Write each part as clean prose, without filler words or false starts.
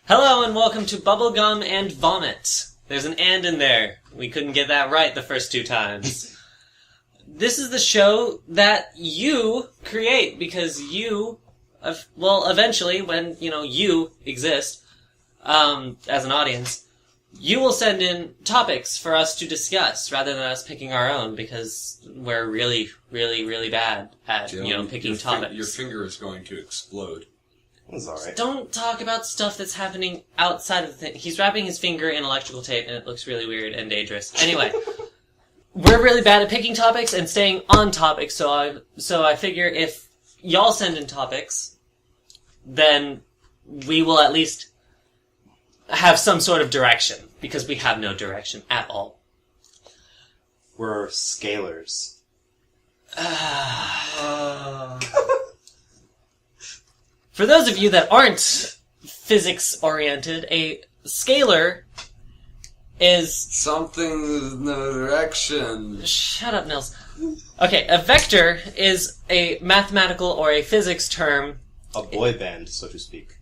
Hello and welcome to Bubblegum and Vomit. There's an and in there. We couldn't get that right the first two times. This is the show that you create because you, eventually when, you exist, as an audience, you will send in topics for us to discuss rather than us picking our own because we're really, really, really bad at, picking topics. Your finger is going to explode. That's alright. Don't talk about stuff that's happening outside of the thing. He's wrapping his finger in electrical tape and it looks really weird and dangerous. Anyway, we're really bad at picking topics and staying on topic, so I figure if y'all send in topics, then we will at least have some sort of direction, because we have no direction at all. We're scalars. For those of you that aren't physics-oriented, a scalar is... something with no direction. Shut up, Nils. Okay, a vector is a mathematical or a physics term. A boy band, so to speak.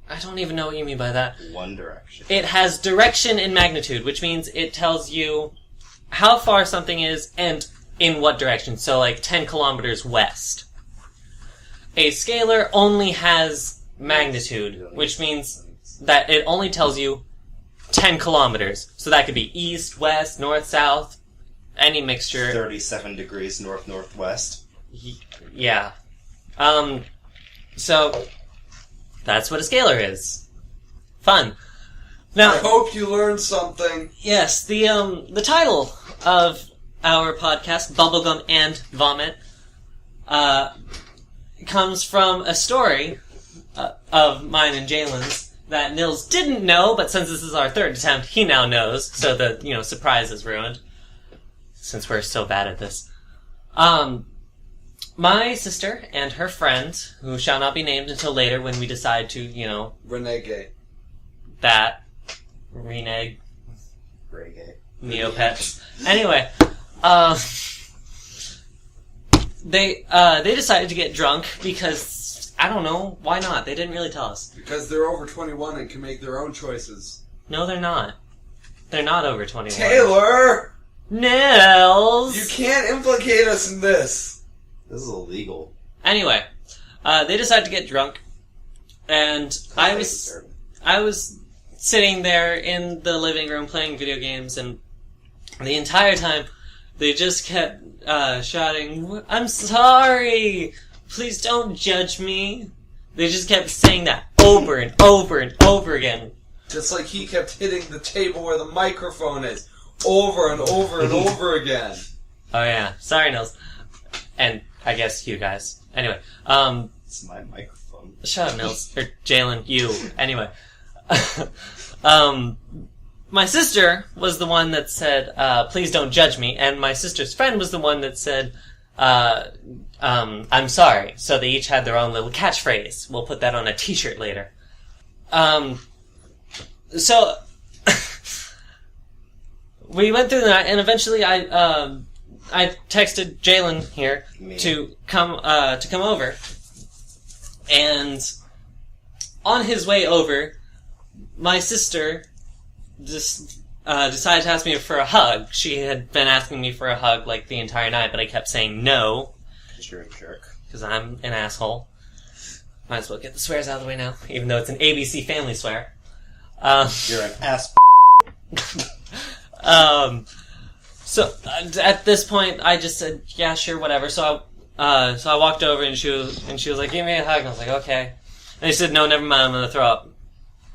I don't even know what you mean by that. One direction. It has direction and magnitude, which means it tells you how far something is and in what direction. So, like, 10 kilometers west. A scalar only has magnitude, which means that it only tells you 10 kilometers. So that could be east, west, north, south, any mixture. 37 degrees north-northwest. Yeah. So, that's what a scalar is. Fun. Now, I hope you learned something. yes, the title of our podcast, Bubblegum and Vomit, comes from a story of mine and Jalen's that Nils didn't know, but since this is our third attempt, he now knows, so the, surprise is ruined, since we're so bad at this. My sister and her friend, who shall not be named until later when we decide to, Renegade. that, renege, Reggae. Neopets. Anyway, they decided to get drunk because, I don't know, why not? They didn't really tell us. Because they're over 21 and can make their own choices. No, they're not. They're not over 21. Taylor! Nils! You can't implicate us in this. This is illegal. Anyway, they decided to get drunk, and I was sitting there in the living room playing video games, and the entire time they just kept shouting, "I'm sorry! Please don't judge me!" They just kept saying that over and over and over again. Just like he kept hitting the table where the microphone is, over and over and over again. Oh yeah, sorry Nils. And I guess you guys. Anyway, It's my microphone. shut up Nils. Or Jalen, you. Anyway. My sister was the one that said, please don't judge me, and my sister's friend was the one that said, I'm sorry. So they each had their own little catchphrase. We'll put that on a t-shirt later. So, we went through the night, and eventually I texted Jalen here to come over, and on his way over, my sister just decided to ask me for a hug. She had been asking me for a hug like the entire night, but I kept saying no. Because you're a jerk. Because I'm an asshole. Might as well get the swears out of the way now, even though it's an ABC family swear. You're an ass. So at this point, I just said, yeah, sure, whatever. So I walked over and she was like, give me a hug. And I was like, okay. And she said, no, never mind, I'm gonna throw up.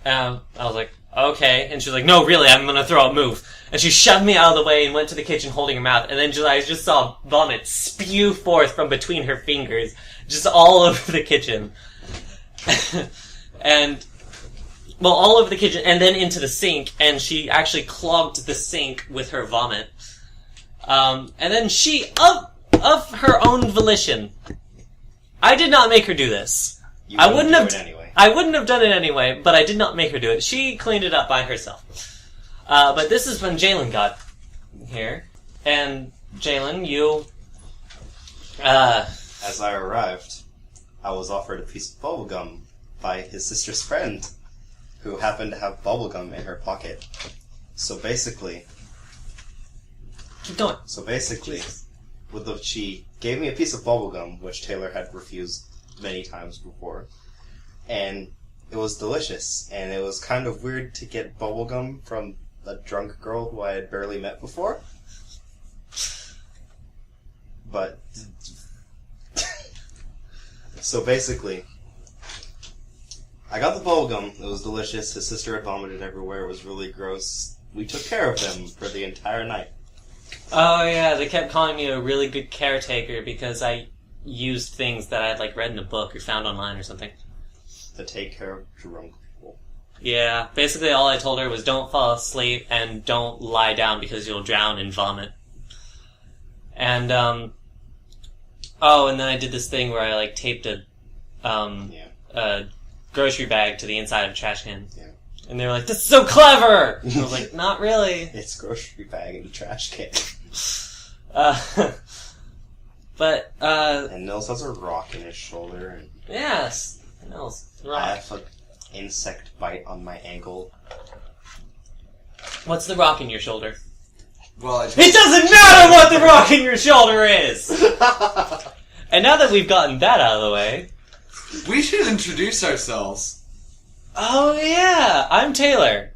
I was like, okay. And she was like, no, really, I'm gonna throw up, move. And she shoved me out of the way and went to the kitchen holding her mouth. And then I just saw vomit spew forth from between her fingers, just all over the kitchen. And, well, all over the kitchen, and then into the sink, and she actually clogged the sink with her vomit. And then she, of her own volition, I did not make her do this. I wouldn't have done it anyway, but I did not make her do it. She cleaned it up by herself. But this is when Jalen got here. And Jalen, you... As I arrived, I was offered a piece of bubblegum by his sister's friend. who happened to have bubblegum in her pocket. So basically, Keep going. She gave me a piece of bubblegum, which Taylor had refused many times before, and it was delicious, and it was kind of weird to get bubblegum from a drunk girl who I had barely met before. But, so basically, I got the bubblegum, it was delicious, his sister had vomited everywhere, it was really gross. We took care of them for the entire night. Oh yeah, they kept calling me a really good caretaker because I used things that I had like read in a book or found online or something. To take care of drunk people. Yeah, basically all I told her was don't fall asleep and don't lie down because you'll drown in vomit. And and then I did this thing where I like taped a grocery bag to the inside of a trash can. Yeah. And they were like, "This is so clever!" And I was like, "Not really." It's grocery bag in a trash can. And Nils has a rock in his shoulder, and Yes, Nils, I rock. have an insect bite on my ankle. What's the rock in your shoulder? Well, It doesn't matter what the rock in your shoulder is! And now that we've gotten that out of the way... we should introduce ourselves. Oh yeah, I'm Taylor.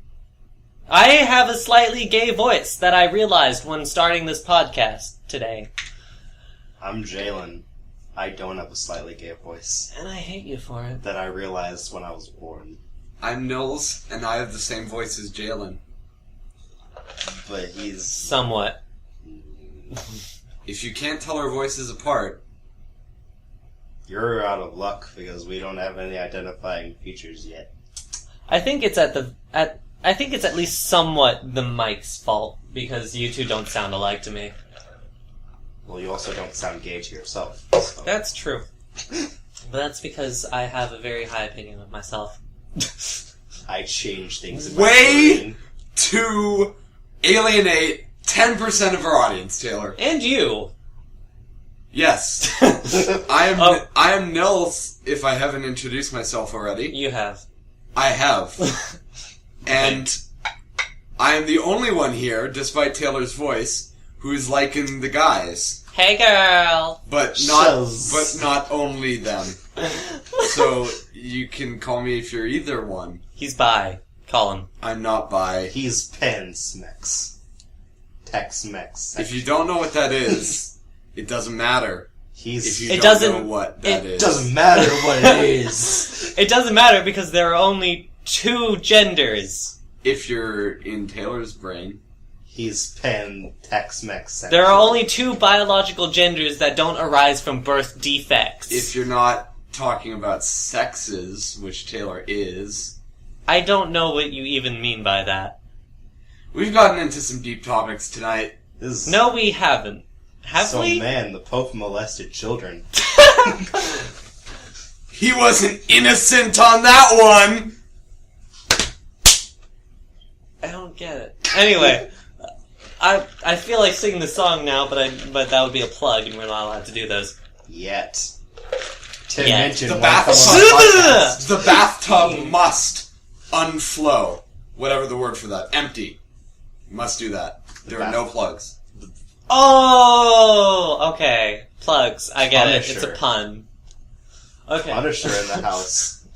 I have a slightly gay voice that I realized when starting this podcast today. I'm Jalen. I don't have a slightly gay voice. And I hate you for it. That I realized when I was born. I'm Nils, and I have the same voice as Jalen. But he's... Somewhat. If you can't tell our voices apart... You're out of luck, because we don't have any identifying features yet. I think it's I think it's at least somewhat the mic's fault, because you two don't sound alike to me. Well, you also don't sound gay to yourself. So. That's true. But that's because I have a very high opinion of myself. I change things in Way my brain. to alienate 10% of our audience, Taylor. And you! Yes. I am Nils, if I haven't introduced myself already. You have. I have. And I am the only one here, despite Taylor's voice, who's liking the guys. Hey girl! But not only them. So you can call me if you're either one. He's bi. Call him. I'm not bi. He's Pan-Smex. Tex-Mex. If you don't know what that is, it doesn't matter. If you don't know what that is. It doesn't matter what it is. It doesn't matter because there are only 2 genders. If you're in Taylor's brain. He's Pan-Tex-Mex. There are only 2 biological genders that don't arise from birth defects. If you're not talking about sexes, which Taylor is. I don't know what you even mean by that. We've gotten into some deep topics tonight. No, we haven't. Have we? So, man, the Pope molested children. He wasn't innocent on that one! I don't get it. Anyway, I feel like singing the song now, but that would be a plug, and we're not allowed to do those. Yet. Tim Yet. mentioned The one bathtub, the bathtub must unflow. Whatever the word for that. Empty. Must do that. There are no plugs. Oh, okay. Plugs. I get Punisher. it. It's a pun. Okay. Punisher in the house.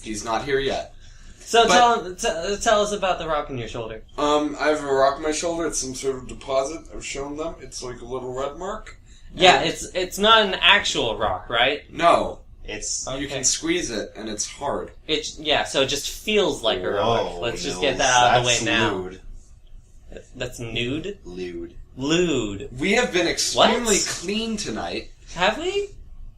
He's not here yet. So tell us about the rock in your shoulder. I have a rock on my shoulder. It's some sort of deposit. I've shown them. It's like a little red mark. Yeah, it's not an actual rock, right? No. It's... You can squeeze it, and it's hard. So it just feels like a rock. Whoa, Let's just Nils, get that out of the way that's now. Lewd. That's nude? Lewd. Lewd. We have been extremely What? clean tonight. Have we?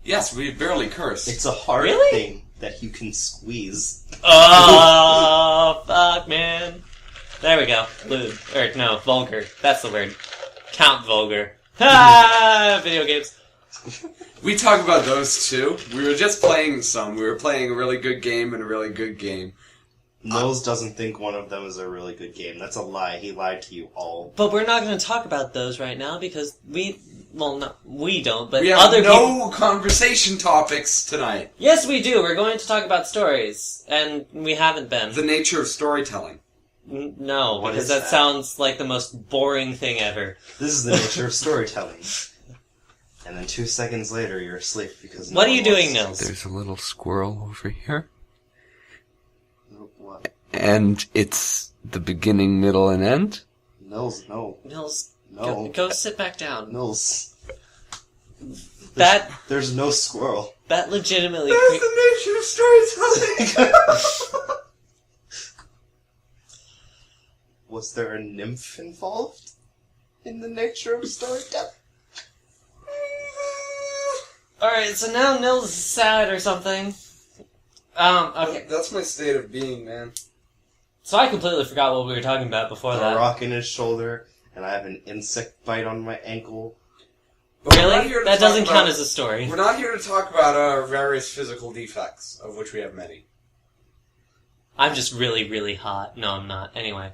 Yes, we've barely cursed. It's a hard Really? thing that you can squeeze. Oh, fuck, man. There we go. Lewd. Or, no, vulgar. That's the word. Count vulgar. Ha! Video games. We talk about those too. We were just playing some. We were playing a really good game and a really good game. Nils doesn't think one of them is a really good game. That's a lie. He lied to you all. But we're not going to talk about those right now because we Well, no, we don't, but We have other people... no conversation topics tonight. Yes, we do. We're going to talk about stories, and we haven't been. The nature of storytelling. No, What because is that that? sounds like the most boring thing ever. This is the nature of storytelling. And then 2 seconds later, you're asleep because. What no are you one doing, wants Nils? There's a little squirrel over here. to- What? And it's the beginning, middle, and end? Nils, no. Nils, No. go sit back down. Nils. That There's no squirrel. that legitimately... That's the nature of storytelling. Was there a nymph involved in the nature of storytelling? Alright, so now Nils is sad or something. Okay. That's my state of being, man. So I completely forgot what we were talking about before A that. rock in his shoulder, and I have an insect bite on my ankle. But we're not Really? here to That talk doesn't about- count as a story. We're not here to talk about our various physical defects, of which we have many. I'm just really, really hot. No, I'm not. Anyway.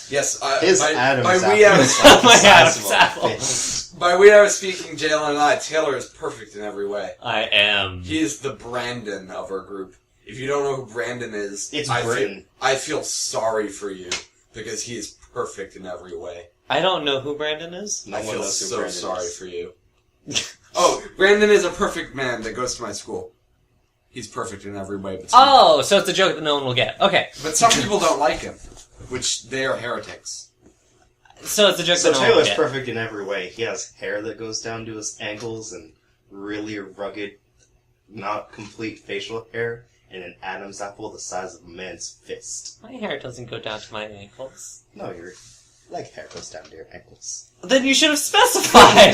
Yes, His by Adam's we apple have is like the My size Adam's of a apple. fist. by we are speaking, Jalen and I. Taylor is perfect in every way. I am. He is the Brandon of our group. If you don't know who Brandon is, It's I Britain. feel sorry for you because he is perfect in every way. I don't know who Brandon is. No I one feel knows who so Brandon sorry is. for you. Oh, Brandon is a perfect man that goes to my school. He's perfect in every way, but Oh, so it's a joke that no one will get. Okay. but some people don't like him, which they are heretics. So it's a joke So that no one will Taylor's get. perfect in every way. He has hair that goes down to his ankles and really rugged, not complete facial hair, and an Adam's apple the size of a man's fist. My hair doesn't go down to my ankles. No, your leg hair goes down to your ankles. Then you should have specified!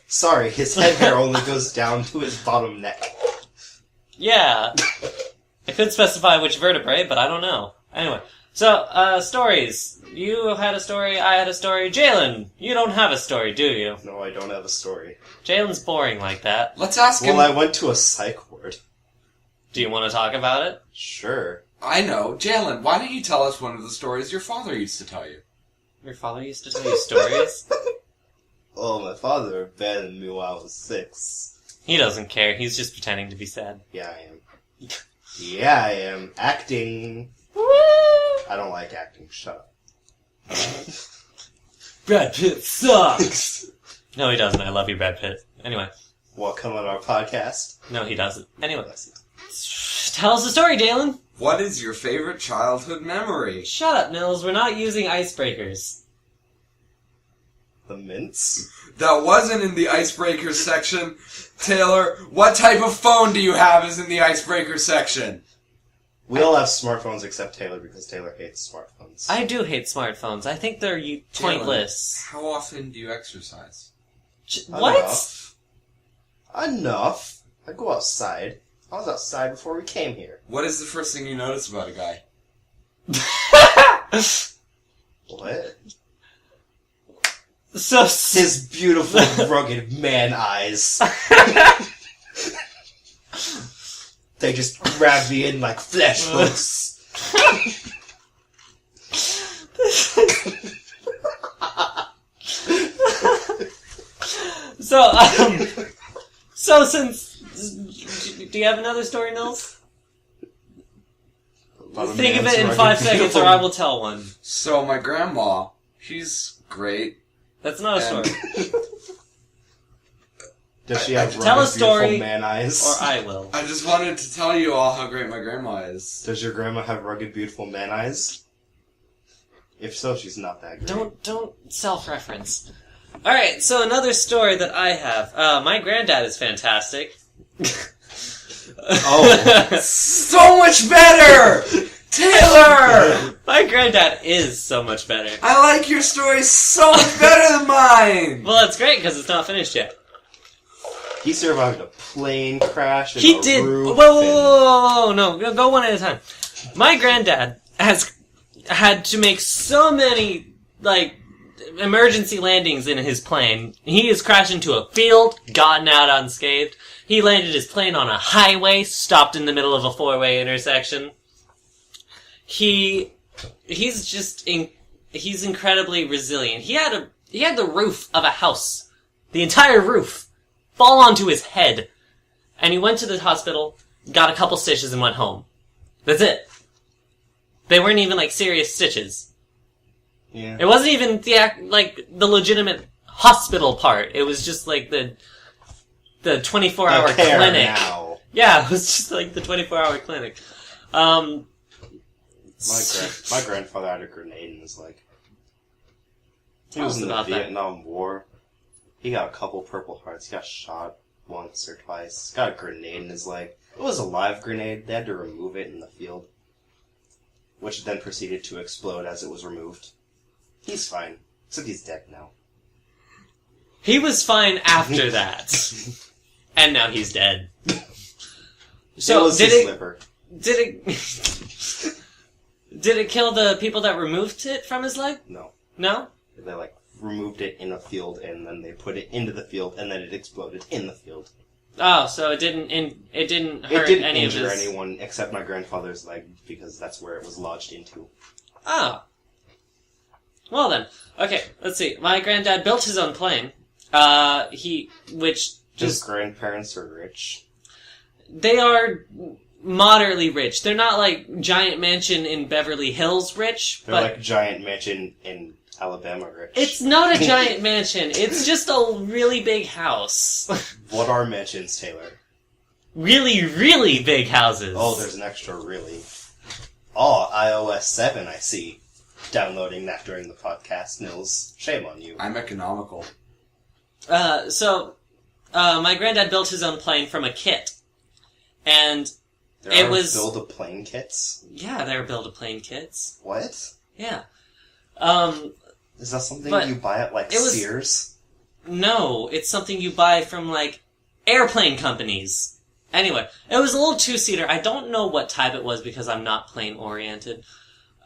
Sorry, his head hair only goes down to his bottom neck. Yeah. I could specify which vertebrae, but I don't know. Anyway. So, stories. You had a story, I had a story. Jalen, you don't have a story, do you? No, I don't have a story. Jalen's boring like that. Let's ask him. Well, I went to a psych ward. Do you want to talk about it? Sure. I know, Jalen. Why don't you tell us one of the stories your father used to tell you? Your father used to tell you stories? Oh, my father abandoned me while I was 6. He doesn't care, he's just pretending to be sad. Yeah, I am. Yeah, I am. Acting. Woo! I don't like acting. Shut up. Brad Pitt sucks! No, he doesn't. I love you, Brad Pitt. Anyway. Welcome on our podcast. No, he doesn't. Anyway. Tell us a story, Dalen! What is your favorite childhood memory? Shut up, Nils. We're not using icebreakers. The mints? That wasn't in the icebreaker section. Taylor, what type of phone do you have is in the icebreaker section? We all have smartphones except Taylor because Taylor hates smartphones. I do hate smartphones. I think they're pointless. How often do you exercise? What? Enough. I go outside. I was outside before we came here. What is the first thing you notice about a guy? What? So His beautiful, rugged man eyes. They just grab me in like flesh hooks. So since do you have another story, Nils? Think of it in 5 seconds, or I will tell one. So my grandma, she's great. That's not a story. Does she have Tell a rugged, story, beautiful man eyes? Or I will. I just wanted to tell you all how great my grandma is. Does your grandma have rugged, beautiful man eyes? If so, she's not that great. Don't self-reference. Alright, so another story that I have. My granddad is fantastic. Oh. So much better! Taylor! My granddad is so much better. I like your story so much better than mine! Well, that's great, because it's not finished yet. He survived a plane crash and He a did. roof Whoa, no, go one at a time. My granddad has had to make so many emergency landings in his plane. He has crashed into a field, gotten out unscathed. He landed his plane on a highway, stopped in the middle of a 4-way intersection. He's just he's incredibly resilient. He had the roof of a house, the entire roof, fall onto his head. And he went to the hospital, got a couple stitches, and went home. That's it. They weren't even, like, serious stitches. Yeah. It wasn't even the legitimate hospital part. It was just, like, the 24-hour clinic. Now. Yeah, it was just, like, the 24-hour clinic. My grandfather had a grenade in his leg. He was in the Vietnam War. He got a couple Purple Hearts. He got shot once or twice. Got a grenade in his leg. It was a live grenade. They had to remove it in the field, which then proceeded to explode as it was removed. He's fine. Except he's dead now. He was fine after that. And now he's dead. So, it was his liver. Did it kill the people that removed it from his leg? No. No? They, removed it in a field, and then they put it into the field, and then it exploded in the field. Oh, so it didn't hurt it didn't any of his... injure anyone except my grandfather's leg, because that's where it was lodged into. Ah. Well then. Okay, let's see. My granddad built his own plane. His grandparents are rich. They are moderately rich. They're not like giant mansion in Beverly Hills rich. They're like giant mansion in Alabama rich. It's not a giant mansion. It's just a really big house. What are mansions, Taylor? Really, really big houses. Oh, there's an extra really. Oh, iOS 7, I see. Downloading that during the podcast, Nils. Shame on you. I'm economical. My granddad built his own plane from a kit. And there are build-a-plane kits? Yeah, there are build-a-plane kits. What? Yeah. Is that something you buy at, Sears? No, it's something you buy from, airplane companies. Anyway, it was a little two-seater. I don't know what type it was because I'm not plane-oriented.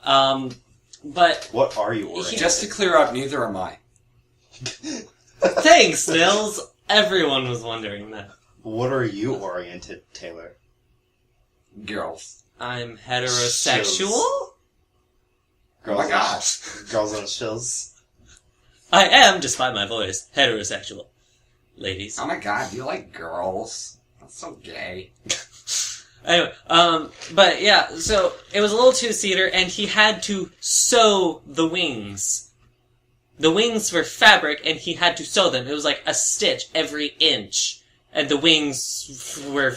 But... What are you oriented? Just to clear up, neither am I. Thanks, Nils. Everyone was wondering that. What are you oriented, Taylor? Girls. I'm heterosexual? Oh my gosh. Girls on shills. I am, despite my voice, heterosexual. Ladies. Oh my god, you like girls? That's so gay. Anyway, but yeah, so it was a little two-seater, and he had to sew the wings. The wings were fabric, and he had to sew them. It was like a stitch every inch. And the wings were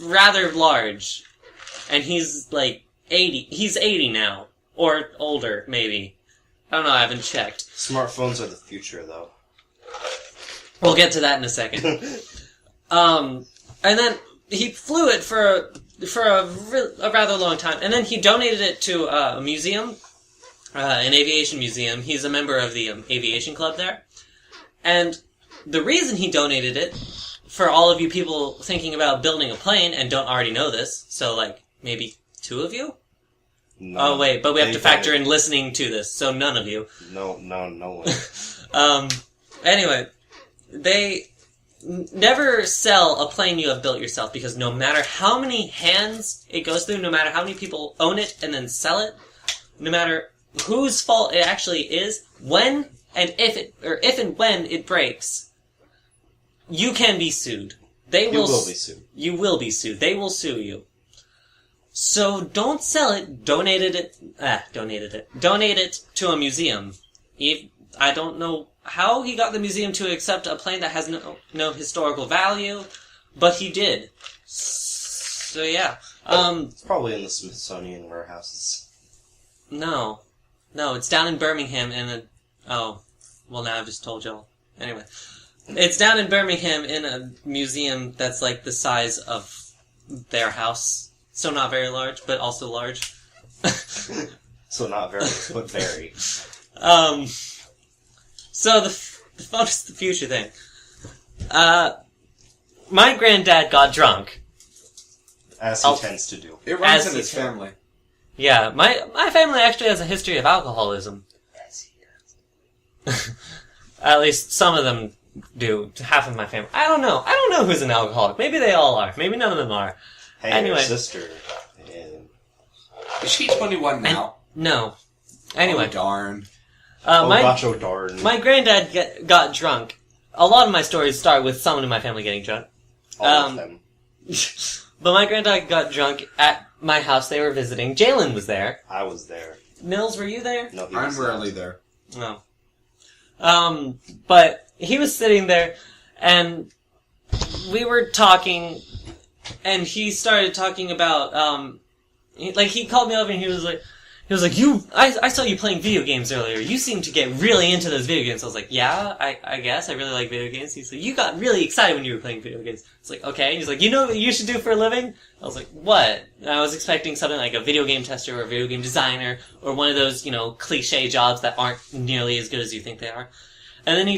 rather large. And he's 80. He's 80 now. Or older, maybe. I don't know, I haven't checked. Smartphones are the future, though. We'll get to that in a second. And then he flew it for a rather long time. And then he donated it to a museum. An aviation museum. He's a member of the aviation club there. And the reason he donated it, for all of you people thinking about building a plane and don't already know this, so maybe two of you? No. Oh wait, but we have to factor in listening to this, so none of you. No one. Anyway, they never sell a plane you have built yourself, because no matter how many hands it goes through, no matter how many people own it and then sell it, no matter whose fault it actually is, when and if and when it breaks, you can be sued. You will be sued. You will be sued. They will sue you. So don't sell it. Donate it to a museum. I don't know how he got the museum to accept a plane that has no historical value, but he did. So yeah. It's probably in the Smithsonian warehouses. No, it's down in Birmingham now I've just told y'all. Anyway. It's down in Birmingham in a museum that's the size of their house. So not very large, but also large. So not very, but very. So the phone is the future thing. My granddad got drunk. As he tends to do. It runs in his family. Yeah, my family actually has a history of alcoholism. Yes, he does. At least some of them do. Half of my family. I don't know who's an alcoholic. Maybe they all are. Maybe none of them are. Hey, anyway. Your sister. Is she 21 now? No. Anyway. Oh, darn. Gacho darn. My granddad got drunk. A lot of my stories start with someone in my family getting drunk. All of them. But my granddad got drunk at my house. They were visiting. Jalen was there. I was there. Nils, were you there? No, he I'm was rarely not. there. No. But he was sitting there, and we were talking, and he started talking about, he called me over and he was like, I saw you playing video games earlier. You seem to get really into those video games. I was like, yeah, I guess. I really like video games. He's like, you got really excited when you were playing video games. I was like, okay. And he's like, you know what you should do for a living? I was like, what? And I was expecting something like a video game tester or a video game designer or one of those, cliche jobs that aren't nearly as good as you think they are. And then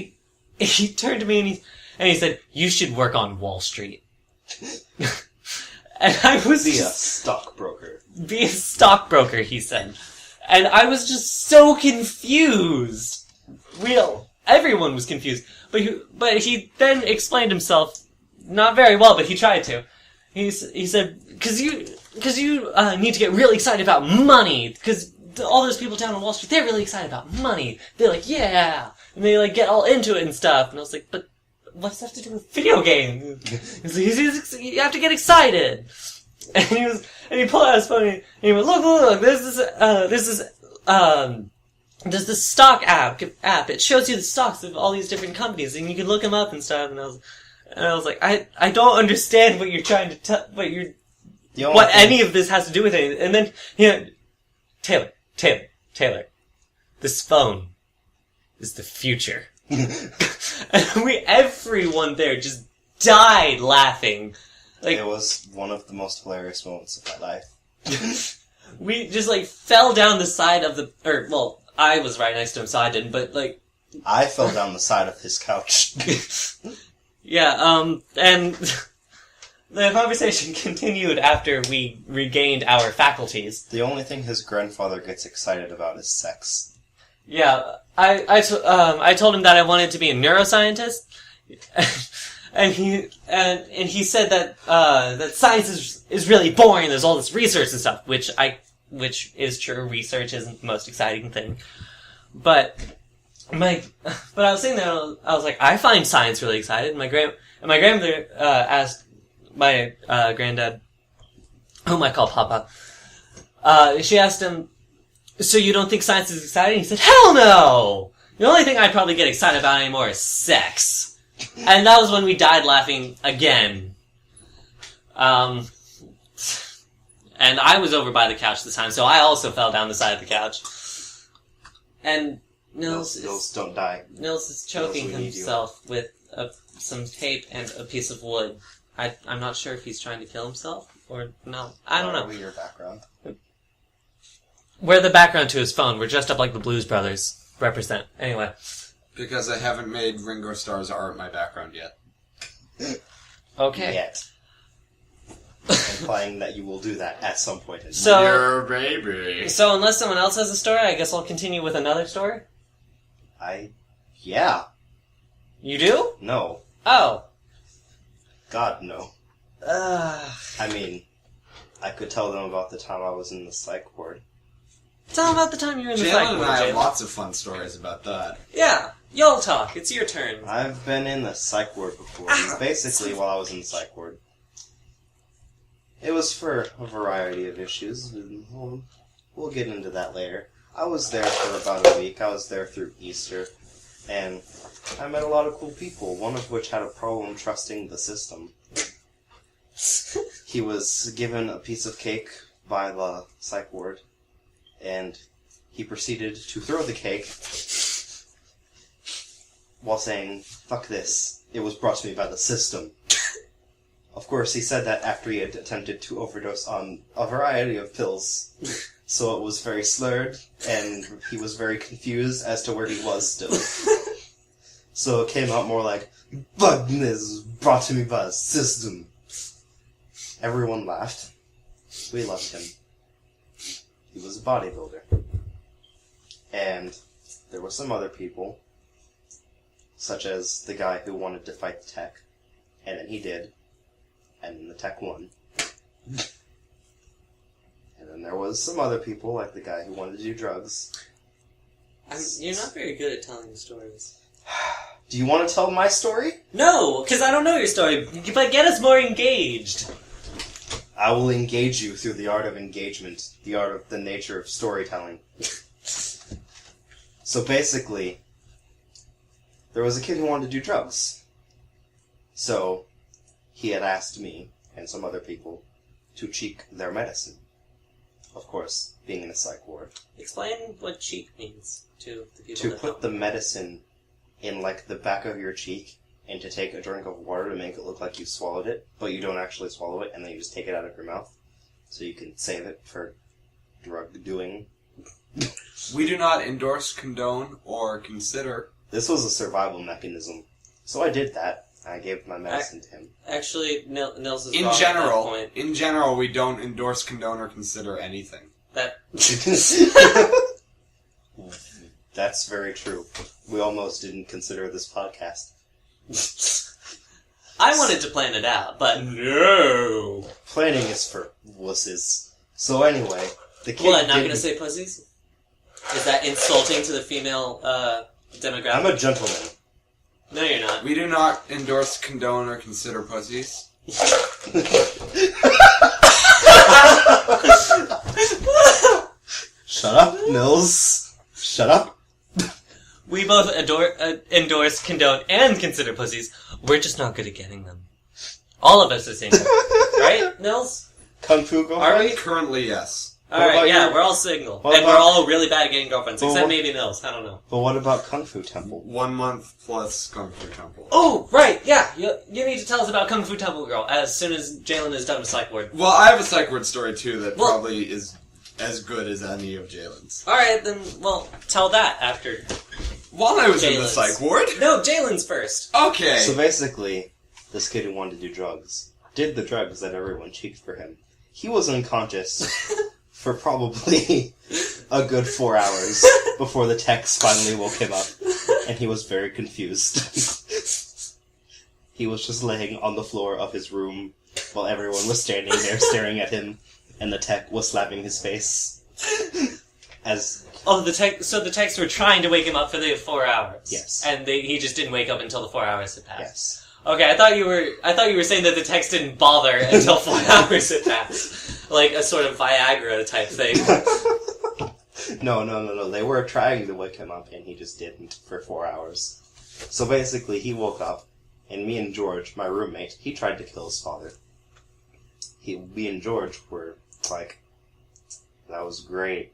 he turned to me and he said, you should work on Wall Street. And I was Be a stockbroker. Be a stockbroker, he said. And I was just so confused. Everyone was confused. But he then explained himself, not very well, but he tried to. He said, cause you need to get really excited about money, cause all those people down on Wall Street, they're really excited about money. They're like, yeah! And they get all into it and stuff. And I was like, but what does that have to do with video games? He's like, you have to get excited. And he pulled out his phone and he went, look, there's this stock app. It shows you the stocks of all these different companies and you can look them up and stuff. And I was like, I don't understand what you're trying to tell, what any of this has to do with it. And then, Taylor, this phone is the future. And everyone there just died laughing. It was one of the most hilarious moments of my life. We just, fell down the side of I was right next to him, so I didn't, but, I fell down the side of his couch. Yeah, and the conversation continued after we regained our faculties. The only thing his grandfather gets excited about is sex. Yeah, I told him that I wanted to be a neuroscientist, and he said that science is really boring. There's all this research and stuff, which is true. Research isn't the most exciting thing, but I was saying that I was like, I find science really exciting. My grandmother asked my granddad, whom I call Papa. She asked him, so you don't think science is exciting? He said, hell no! The only thing I'd probably get excited about anymore is sex. And that was when we died laughing again. And I was over by the couch this time, so I also fell down the side of the couch. And Nils, don't die. Nils is choking Nils, we need you. himself with some tape and a piece of wood. I'm not sure if he's trying to kill himself or no. I don't know. Your background. We're the background to his phone. We're dressed up like the Blues Brothers. Represent. Anyway. Because I haven't made Ringo Starr's art my background yet. Okay. Yet. Implying that you will do that at some point in time. So, Your baby. So unless someone else has a story, I guess I'll continue with another story. Yeah. You do? No. Oh. God, no. I mean, I could tell them about the time I was in the psych ward. Tell them about the time you were in the psych Jalen and ward, I have Jalen. lots of fun stories about that. Yeah. Y'all talk. It's your turn. I've been in the psych ward before. Basically, while I was in the psych ward. It was for a variety of issues. We'll get into that later. I was there for about a week. I was there through Easter. And I met a lot of cool people, one of which had a problem trusting the system. He was given a piece of cake by the psych ward, and he proceeded to throw the cake while saying, "Fuck this, it was brought to me by the system." Of course, he said that after he had attempted to overdose on a variety of pills, so it was very slurred, and he was very confused as to where he was still. So it came out more like, "Fuck this, brought to me by the system." Everyone laughed. We loved him. He was a bodybuilder. And there were some other people, such as the guy who wanted to fight the tech, and then he did, and then the tech won. And then there was some other people, like the guy who wanted to do drugs, You're not very good at telling stories. Do you want to tell my story? No, because I don't know your story. But get us more engaged. I will engage you through the art of engagement, the nature of storytelling. So basically, there was a kid who wanted to do drugs. So, he had asked me, and some other people, to cheek their medicine. Of course, being in a psych ward. Explain what cheek means to the people To that put don't. the medicine in, the back of your cheek, and to take a drink of water to make it look like you swallowed it, but you don't actually swallow it, and then you just take it out of your mouth, so you can save it for drug doing. We do not endorse, condone, or consider. This was a survival mechanism. So I did that. I gave my medicine to him. Actually, Nils is In wrong general, at that point. in general, we don't endorse, condone, or consider anything. That's very true. We almost didn't consider this podcast. I wanted to plan it out, but no. Planning is for wusses. So anyway, the kid What, not didn't- gonna say pussies? Is that insulting to the female demographic? I'm a gentleman. No, you're not. We do not endorse, condone, or consider pussies. Shut up, Nils. Shut up. We both endorse, condone, and consider pussies. We're just not good at getting them. All of us are single. Right, Nils? Kung Fu girlfriend? Are we? Currently, yes. Alright, about yeah, your- we're all single. what And we're about- all really bad at getting girlfriends, But except what- maybe Nils. I don't know. But what about Kung Fu Temple? 1 month plus Kung Fu Temple. Oh, right, yeah. You need to tell us about Kung Fu Temple Girl as soon as Jalen is done with Psych Ward. Well, I have a psych word story, too, that Well- probably is as good as any of Jalen's. Alright, then, well, tell that after. While I was in the Jalen's. psych ward? No, Jalen's first. Okay. So basically, this kid who wanted to do drugs did the drugs that everyone cheeked for him. He was unconscious for probably a good 4 hours before the techs finally woke him up, and he was very confused. He was just laying on the floor of his room while everyone was standing there staring at him, and the tech was slapping his face. As Oh, so the techs were trying to wake him up for the 4 hours. Yes. And he just didn't wake up until the 4 hours had passed. yes, Okay, I thought you were saying that the techs didn't bother until 4 hours had passed. Like a sort of Viagra type thing. no. They were trying to wake him up, and he just didn't for 4 hours. So basically, he woke up, and me and George, my roommate, he tried to kill his father. Me and George were like, that was great.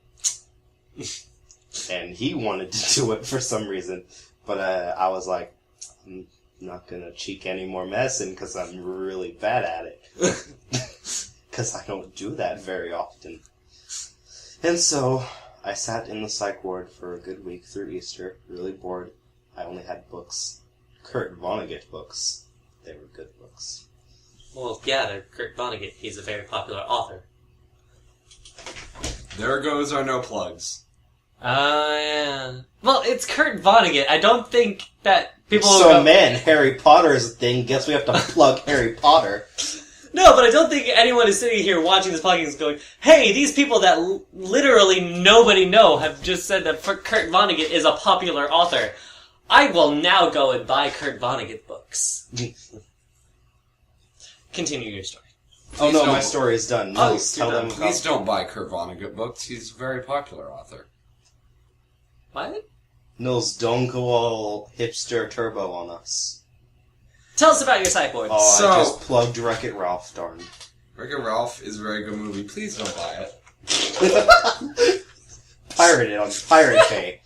And he wanted to do it for some reason, but I was like, I'm not gonna cheek any more medicine because I'm really bad at it. Because I don't do that very often. And so, I sat in the psych ward for a good week through Easter, really bored. I only had books. Kurt Vonnegut books. They were good books. Well, yeah, they're Kurt Vonnegut. He's a very popular author. There goes our no plugs. Yeah. Well, it's Kurt Vonnegut. I don't think that people will So go... man, Harry Potter is a thing. Guess we have to plug Harry Potter. No, but I don't think anyone is sitting here watching this podcast going, hey, these people that literally nobody know have just said that Kurt Vonnegut is a popular author. I will now go and buy Kurt Vonnegut books. Continue your story. Oh no, don't. my story is done. Oh, Nils, you're tell done. them Please about... don't buy Kurt Vonnegut books. He's a very popular author. What? Nils, don't go all hipster turbo on us. Tell us about your psych ward. Oh, So- I just plugged Wreck-It Ralph, darn. Wreck-It Ralph is a very good movie. Please don't buy it. Pirate it on Pirate Bay.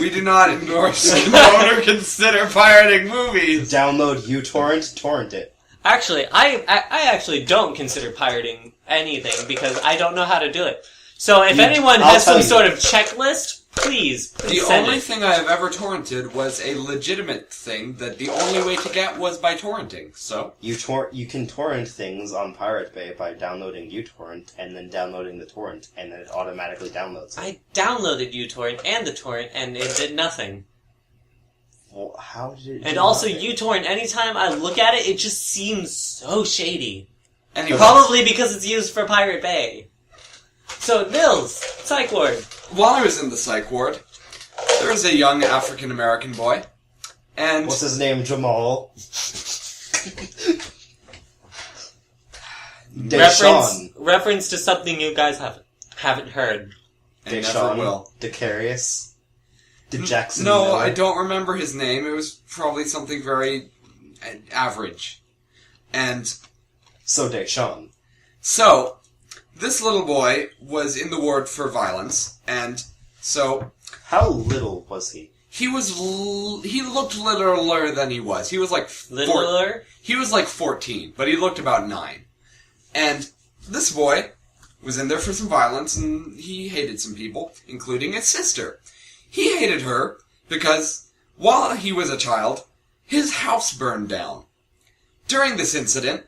We do not endorse, condone, or consider pirating movies. Download uTorrent, torrent it. Actually, I actually don't consider pirating anything because I don't know how to do it. So if anyone I'll has tell some you. sort of checklist, please The send only it. thing I have ever torrented was a legitimate thing that the only way to get was by torrenting. So, You can torrent things on Pirate Bay by downloading uTorrent and then downloading the torrent, and then it automatically downloads it. I downloaded uTorrent and the torrent, and it did nothing. Well, how did it? And do also, nothing? uTorrent, anytime I look at it, it just seems so shady. anyway. Probably because it's used for Pirate Bay. So, Nils, Psych Ward. While I was in the psych ward, there's a young African-American boy, and... What's his name? Jamal. Reference to something you guys haven't heard. And never will. Decarius. Jackson. No, Miller. I don't remember his name. It was probably something very average. And... So Deshaun. So, this little boy was in the ward for violence, and so... How little was he? He looked littler than he was. He was like... Littler? He was like 14, but he looked about 9. And this boy was in there for some violence, and he hated some people, including his sister. He hated her because, while he was a child, his house burned down. During this incident,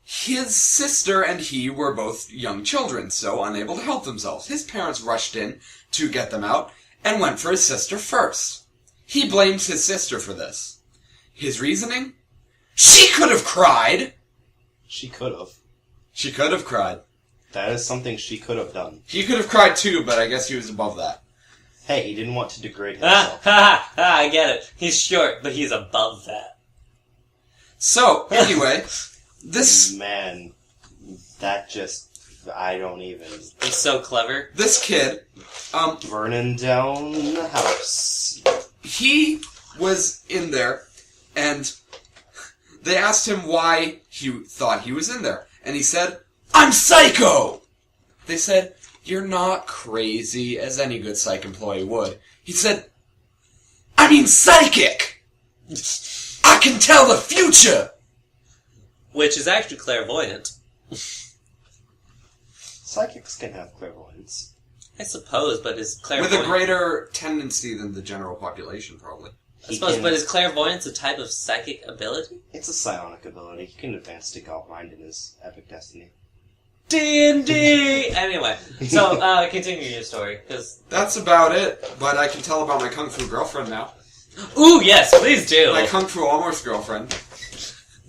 his sister and he were both young children, so unable to help themselves. His parents rushed in to get them out, and went for his sister first. He blames his sister for this. His reasoning? She could have cried! She could have. She could have cried. That is something she could have done. He could have cried too, but I guess he was above that. Hey, he didn't want to degrade Ah, himself. ha, ha, I get it. He's short, but he's above that. So, anyway, this... Man, that just... I don't even... He's so clever. This kid, Burning down the house. he was in there, and they asked him why he thought he was in there. And he said, "I'm psycho!" They said, "You're not crazy," as any good psych employee would. He said, "I mean psychic! I can tell the future!" Which is actually clairvoyant. Psychics can have clairvoyance. I suppose, but is With clairvoyance... a greater tendency than the general population, probably. I suppose, but is clairvoyance a type of psychic ability? It's a psionic ability. He can advance to Godmind in his epic destiny. D&D! Anyway, so, continue your story, because... That's about it, but I can tell about my Kung Fu girlfriend now. Ooh, yes, please do! My Kung Fu almost girlfriend.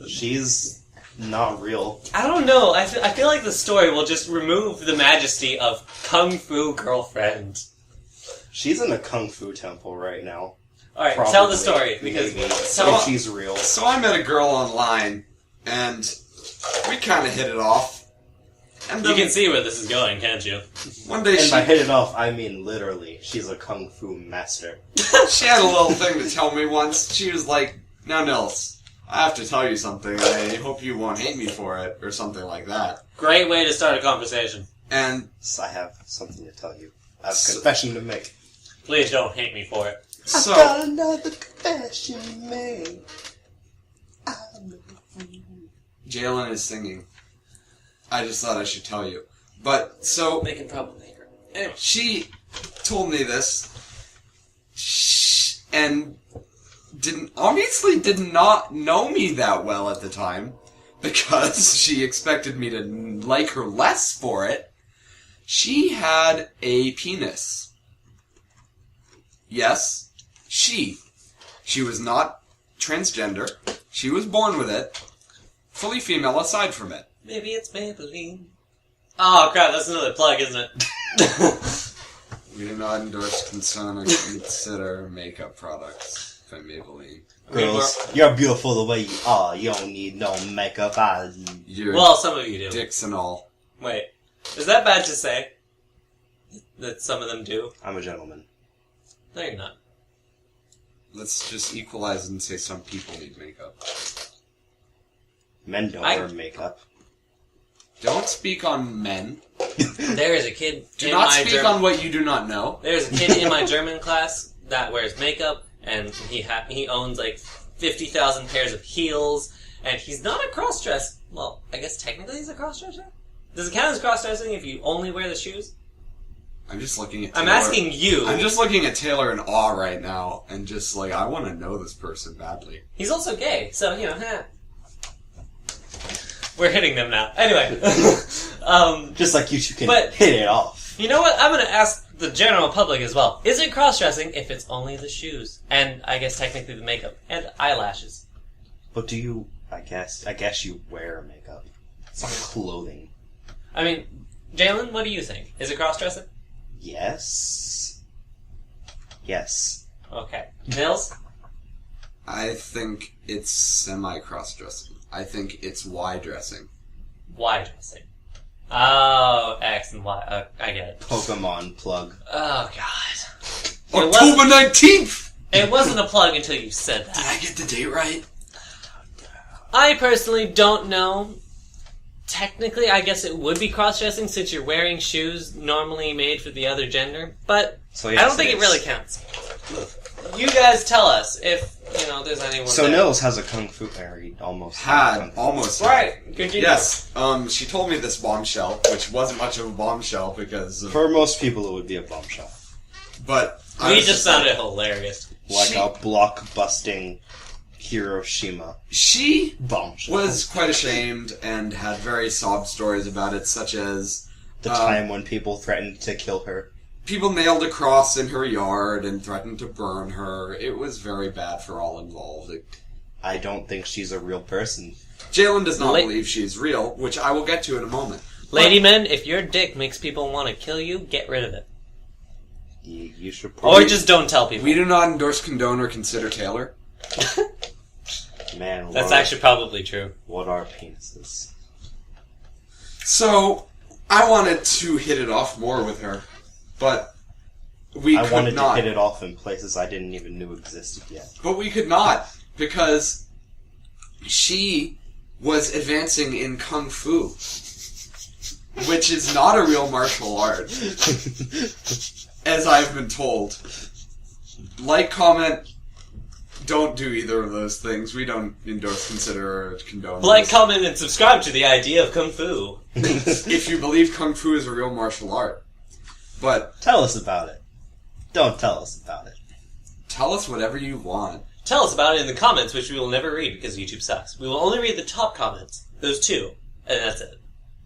She's not real. I don't know, I feel like the story will just remove the majesty of Kung Fu girlfriend. She's in a Kung Fu temple right now. Alright, Probably, tell the story, because... maybe. So, If she's real. So I met a girl online, and we kind of hit it off. And you can see where this is going, can't you? one day And by hit it off, I mean literally. She's a Kung Fu master. she had a little thing to tell me once. She was like, "Now, Nils, I have to tell you something. I hope you won't hate me for it," or something like that. Great way to start a conversation. And So I have something to tell you. I have a confession to make. Please don't hate me for it. so, I've got another confession to make. I'm a fool. Jalen is singing. I just thought I should tell you. But, so, They can probably hear it. Anyway. she told me this, and obviously did not know me that well at the time, because she expected me to like her less for it. She had a penis. Yes, she. She was not transgender. She was born with it. Fully female aside from it. Maybe it's Maybelline. Oh crap, that's another plug, isn't it? We do not endorse, consider makeup products by Maybelline. Girls, you're beautiful the way you are. You don't need no makeup. Your Well, some of you do. dicks and all. Wait, is that bad to say? That some of them do? I'm a gentleman. No, you're not. Let's just equalize and say some people need makeup. Men don't wear makeup. Don't speak on men. There is a kid Do in not my speak German... on what you do not know. There's a kid in my German class that wears makeup, and he owns like 50,000 pairs of heels, and he's not a cross-dress. Well, I guess technically he's a cross-dresser? Does it count as cross-dressing if you only wear the shoes? I'm just looking at I'm Taylor. asking you. I'm just looking at Taylor in awe right now, and just like, I want to know this person badly. He's also gay, so, you know, we're hitting them now. Anyway. Just like you two can But- hit it off. You know what? I'm gonna ask the general public as well. Is it cross-dressing if it's only the shoes? And, I guess, technically the makeup. And eyelashes. But do you... I guess you wear makeup. It's not clothing. I mean, Jalen, what do you think? Is it cross-dressing? Yes. Yes. Okay. Nils? I think it's semi-cross-dressing. I think it's Y dressing. Y dressing. Oh, X and Y. I get it. Pokemon plug. Oh, God. October 19th! It wasn't a plug until you said Did that. I get the date right? I personally don't know. Technically, I guess it would be cross-dressing since you're wearing shoes normally made for the other gender, but So I don't think it really counts. You guys tell us if, there's anyone So there. Nils has a kung fu parry almost. Almost. Right, continue. Yes. She told me this bombshell, which wasn't much of a bombshell because of... For most people, it would be a bombshell. But... We just found it hilarious. Like a block-busting Hiroshima She bombshell. was quite ashamed and had very sob stories about it, such as... The time when people threatened to kill her. People nailed a cross in her yard and threatened to burn her. It was very bad for all involved. I don't think she's a real person. Jalen does not believe she's real, which I will get to in a moment. Lady men, if your dick makes people want to kill you, get rid of it. You should Or probably... just don't tell people. We do not endorse, condone, or consider Taylor. Man, That's actually probably true. What are penises? So, I wanted to hit it off more with her, but we I could wanted not. to hit it off in places I didn't even know existed yet. But we could not, because she was advancing in Kung Fu, which is not a real martial art, as I've been told. Like, comment, don't do either of those things. We don't endorse, consider, or condone Like, those. comment, and subscribe to the idea of Kung Fu. If you believe Kung Fu is a real martial art. But Tell us about it. Don't tell us about it. tell us whatever you want. Tell us about it in the comments, which we will never read because YouTube sucks. We will only read the top comments. Those two. And that's it.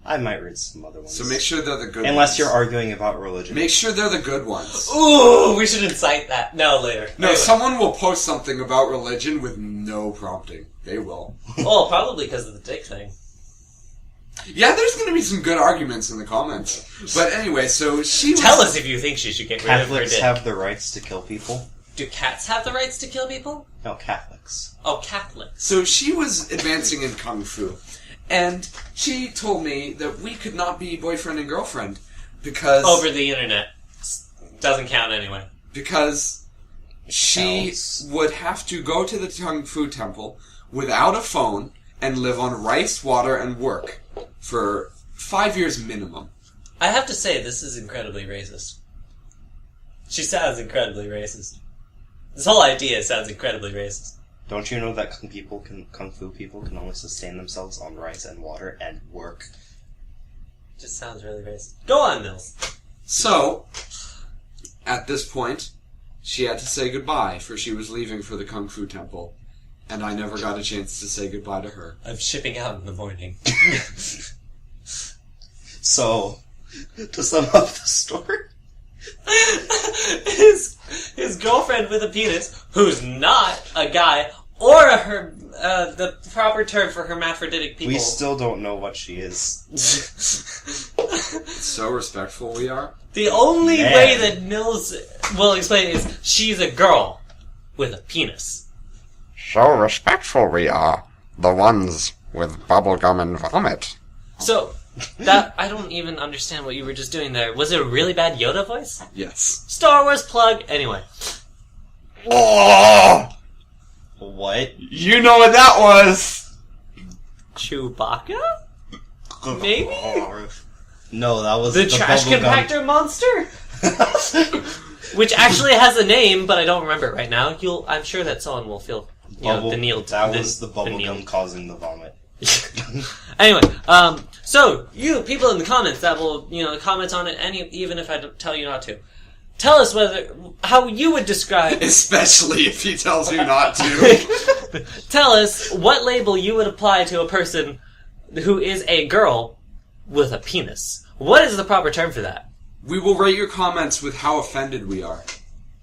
I might read some other ones. So make sure they're the good ones. Unless you're arguing about religion. Make sure they're the good ones. Ooh, we should incite that. No, later. No, Anyway. someone will post something about religion with no prompting. They will. Oh, probably because of the dick thing. Yeah, there's going to be some good arguments in the comments. But anyway, so she was... Tell us if you think she should get rid of her Catholics dick. have the rights to kill people? Do cats have the rights to kill people? No, Catholics. Oh, Catholics. So she was advancing in Kung Fu. And she told me that we could not be boyfriend and girlfriend because... Over the internet. Doesn't count anyway. Because she would have to go to the Kung Fu temple without a phone and live on rice, water, and work for 5 years minimum. I have to say, this is incredibly racist. She sounds incredibly racist. This whole idea sounds incredibly racist. Don't you know that Kung Fu people can only sustain themselves on rice and water and work? Just sounds really racist. Go on, Nils. So, at this point, she had to say goodbye, for she was leaving for the Kung Fu temple, and I never got a chance to say goodbye to her. I'm shipping out in the morning. So, to sum up the story... his girlfriend with a penis, who's not a guy, or her the proper term for hermaphroditic people. We still don't know what she is. So respectful we are. The only Man. way that Nils will explain is she's a girl with a penis. So respectful we are, the ones with bubblegum and vomit. So, that I don't even understand what you were just doing there. Was it a really bad Yoda voice? Yes. Star Wars plug. Anyway. Oh! What? You know what that was! Chewbacca? Maybe? No, that was The trash compactor monster? Which actually has a name, but I don't remember it right now. I'm sure that someone will feel the Neil. That was the bubblegum causing the vomit. Anyway, so you people in the comments that will comment on it, even if I don't tell you not to. Tell us how you would describe. Especially if he tells you not to. Tell us what label you would apply to a person who is a girl with a penis. What is the proper term for that? We will rate your comments with how offended we are.